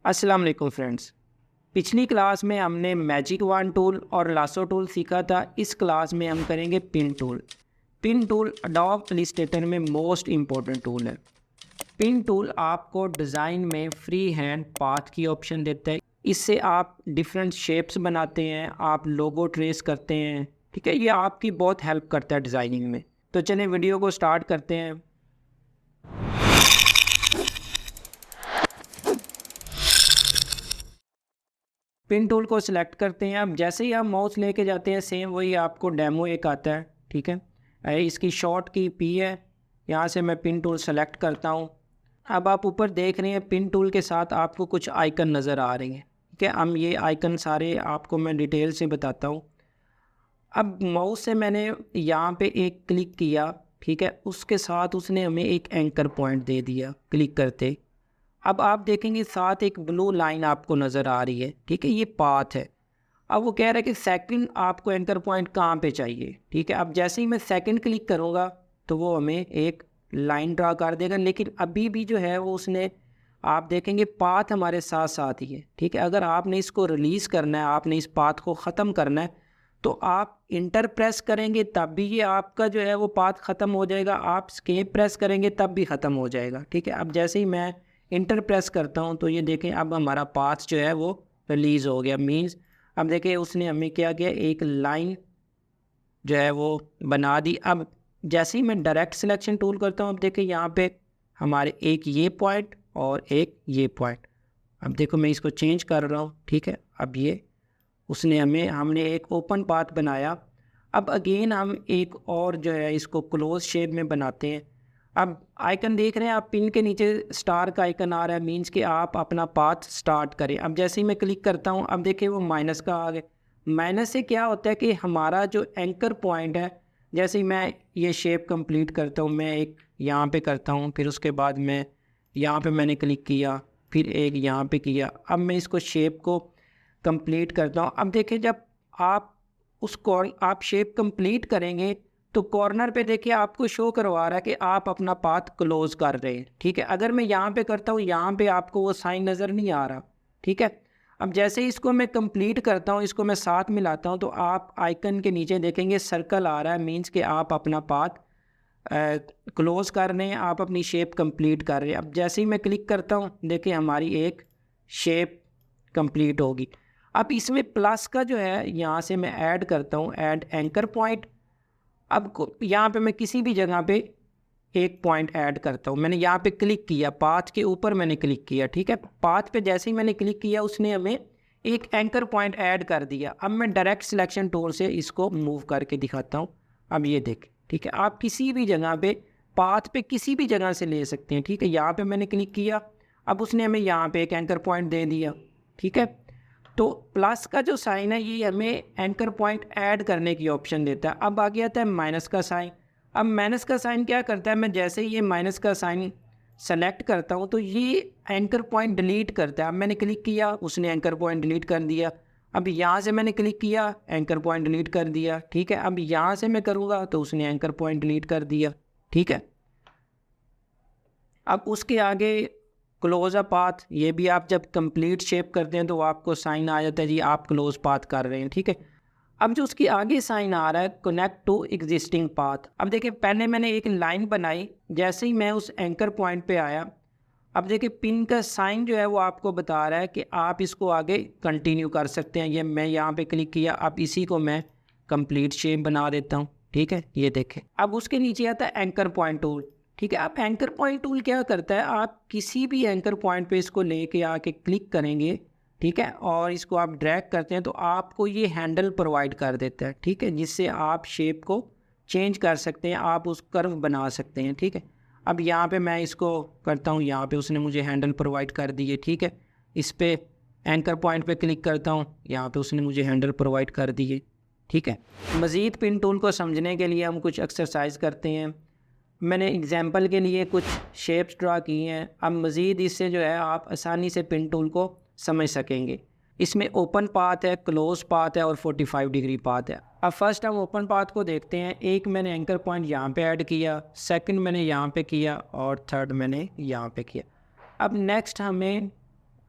अस्सलाम वालेकुम फ्रेंड्स। पिछली क्लास में हमने मैजिक वन टूल और लासो टूल सीखा था। इस क्लास में हम करेंगे pin tool. Pin tool adobe Illustrator में मोस्ट इम्पॉर्टेंट टूल है। पिन टूल आपको डिज़ाइन में फ्री हैंड पाथ की ऑप्शन देता है। इससे आप डिफरेंट शेप्स बनाते हैं, आप लोगो ट्रेस करते हैं। ठीक है, ये आपकी बहुत हेल्प करता है डिज़ाइनिंग में। तो चलें वीडियो को स्टार्ट करते हैं। पिन टूल को सिलेक्ट करते हैं। अब जैसे ही आप माउस लेके जाते हैं सेम वही आपको डेमो एक आता है। ठीक है, इसकी शॉर्ट की पी है। यहाँ से मैं पिन टूल सेलेक्ट करता हूँ। अब आप ऊपर देख रहे हैं पिन टूल के साथ आपको कुछ आइकन नज़र आ रही हैं। ठीक है, हम ये आइकन सारे आपको मैं डिटेल से बताता हूँ। अब माउस से मैंने यहाँ पे एक क्लिक किया, ठीक है, उसके साथ उसने हमें एक एंकर पॉइंट दे दिया क्लिक करते। अब आप देखेंगे साथ एक ब्लू लाइन आपको नज़र आ रही है। ठीक है, ये पाथ है। अब वो कह रहा है कि सेकंड आपको एंकर पॉइंट कहाँ पे चाहिए। ठीक है, अब जैसे ही मैं सेकंड क्लिक करूँगा तो वो हमें एक लाइन ड्रा कर देगा, लेकिन अभी भी जो है वो उसने, आप देखेंगे पाथ हमारे साथ साथ ही है। ठीक है, अगर आपने इसको रिलीज़ करना है, आपने इस पाथ को ख़त्म करना है तो आप इंटर प्रेस करेंगे तब भी ये आपका जो है वो पाथ ख़त्म हो जाएगा, आप स्केप प्रेस करेंगे तब भी ख़त्म हो जाएगा। ठीक है, अब जैसे ही मैं इंटर प्रेस करता हूँ तो ये देखें अब हमारा पाथ जो है वो रिलीज़ हो गया। मींस अब देखें उसने हमें क्या किया, एक लाइन जो है वो बना दी। अब जैसे ही मैं डायरेक्ट सिलेक्शन टूल करता हूँ, अब देखें यहाँ पे हमारे एक ये पॉइंट और एक ये पॉइंट। अब देखो मैं इसको चेंज कर रहा हूँ। ठीक है, अब ये उसने हमने एक ओपन पाथ बनाया। अब अगेन हम एक और जो है इसको क्लोज शेप में बनाते हैं। अब आइकन देख रहे हैं आप, पिन के नीचे स्टार का आइकन आ रहा है, मींस कि आप अपना पाथ स्टार्ट करें। अब जैसे ही मैं क्लिक करता हूं, अब देखिए वो माइनस का आ गया। माइनस से क्या होता है कि हमारा जो एंकर पॉइंट है, जैसे ही मैं ये शेप कंप्लीट करता हूं, मैं एक यहाँ पे करता हूं, फिर उसके बाद मैं यहाँ पे मैंने क्लिक किया, फिर एक यहाँ पे किया। अब मैं इसको शेप को कंप्लीट करता हूँ। अब देखिए जब आप आप शेप कंप्लीट करेंगे तो कॉर्नर पे देखिए आपको शो करवा रहा है कि आप अपना पाथ क्लोज कर रहे हैं। ठीक है, अगर मैं यहाँ पे करता हूँ, यहाँ पे आपको वो साइन नज़र नहीं आ रहा। ठीक है, अब जैसे ही इसको मैं कंप्लीट करता हूँ, इसको मैं साथ मिलाता हूँ तो आप आइकन के नीचे देखेंगे सर्कल आ रहा है, मीन्स कि आप अपना पाथ क्लोज कर रहे हैं, आप अपनी शेप कंप्लीट कर रहे हैं। अब जैसे ही मैं क्लिक करता हूँ देखिए हमारी एक शेप कंप्लीट होगी। अब इसमें प्लस का जो है यहाँ से मैं ऐड करता हूँ, ऐड एंकर पॉइंट। अब यहाँ पे मैं किसी भी जगह पे एक पॉइंट ऐड करता हूँ। मैंने यहाँ पे क्लिक किया, पाथ के ऊपर मैंने क्लिक किया। ठीक है, पाथ पे जैसे ही मैंने क्लिक किया उसने हमें एक एंकर पॉइंट ऐड कर दिया। अब मैं डायरेक्ट सिलेक्शन टूल से इसको मूव करके दिखाता हूँ। अब ये देख, ठीक है, आप किसी भी जगह पे पाथ पे किसी भी जगह से ले सकते हैं। ठीक है, यहाँ पे मैंने क्लिक किया, अब उसने हमें यहाँ पे एक एंकर पॉइंट दे दिया। ठीक है, तो प्लस का जो साइन है ये हमें एंकर पॉइंट ऐड करने की ऑप्शन देता है। अब आगे आता है माइनस का साइन। अब माइनस का साइन क्या करता है, मैं जैसे ही ये माइनस का साइन सेलेक्ट करता हूँ तो ये एंकर पॉइंट डिलीट करता है। अब मैंने क्लिक किया, उसने एंकर पॉइंट डिलीट कर दिया। अब यहाँ से मैंने क्लिक किया, एंकर पॉइंट डिलीट कर दिया। ठीक है, अब यहाँ से मैं करूँगा तो उसने एंकर पॉइंट डिलीट कर दिया। ठीक है, अब उसके आगे क्लोज अ पाथ, ये भी आप जब कंप्लीट शेप करते हैं तो आपको साइन आ जाता है जी आप क्लोज पाथ कर रहे हैं। ठीक है, अब जो उसकी आगे साइन आ रहा है कनेक्ट टू एग्जिस्टिंग पाथ। अब देखिए पहले मैंने एक लाइन बनाई, जैसे ही मैं उस एंकर पॉइंट पे आया, अब देखिए पिन का साइन जो है वो आपको बता रहा है कि आप इसको आगे कंटिन्यू कर सकते हैं। ये मैं यहाँ पे क्लिक किया, अब इसी को मैं कंप्लीट शेप बना देता हूँ। ठीक है, ये देखें अब उसके नीचे आता है एंकर पॉइंट टूल। ठीक है, अब एंकर पॉइंट टूल क्या करता है, आप किसी भी एंकर पॉइंट पे इसको लेके आके क्लिक करेंगे, ठीक है, और इसको आप ड्रैग करते हैं तो आपको ये हैंडल प्रोवाइड कर देता है। ठीक है, जिससे आप शेप को चेंज कर सकते हैं, आप उस कर्व बना सकते हैं। ठीक है, अब यहाँ पे मैं इसको करता हूँ, यहाँ पे उसने मुझे हैंडल प्रोवाइड कर दिए। ठीक है, इस पे एंकर पॉइंट पे क्लिक करता हूँ, यहाँ पे उसने मुझे हैंडल प्रोवाइड कर दिए। ठीक है, मज़ीद पिन टूल को समझने के लिए हम कुछ एक्सरसाइज करते हैं। मैंने एग्जांपल के लिए कुछ शेप्स ड्रा की हैं। अब मज़ीद इससे जो है आप आसानी से पिन टूल को समझ सकेंगे। इसमें ओपन पाथ है, क्लोज पाथ है और 45 डिग्री पाथ है। अब फर्स्ट हम ओपन पाथ को देखते हैं। एक मैंने एंकर पॉइंट यहाँ पे ऐड किया, सेकंड मैंने यहाँ पे किया और थर्ड मैंने यहाँ पे किया। अब नेक्स्ट हमें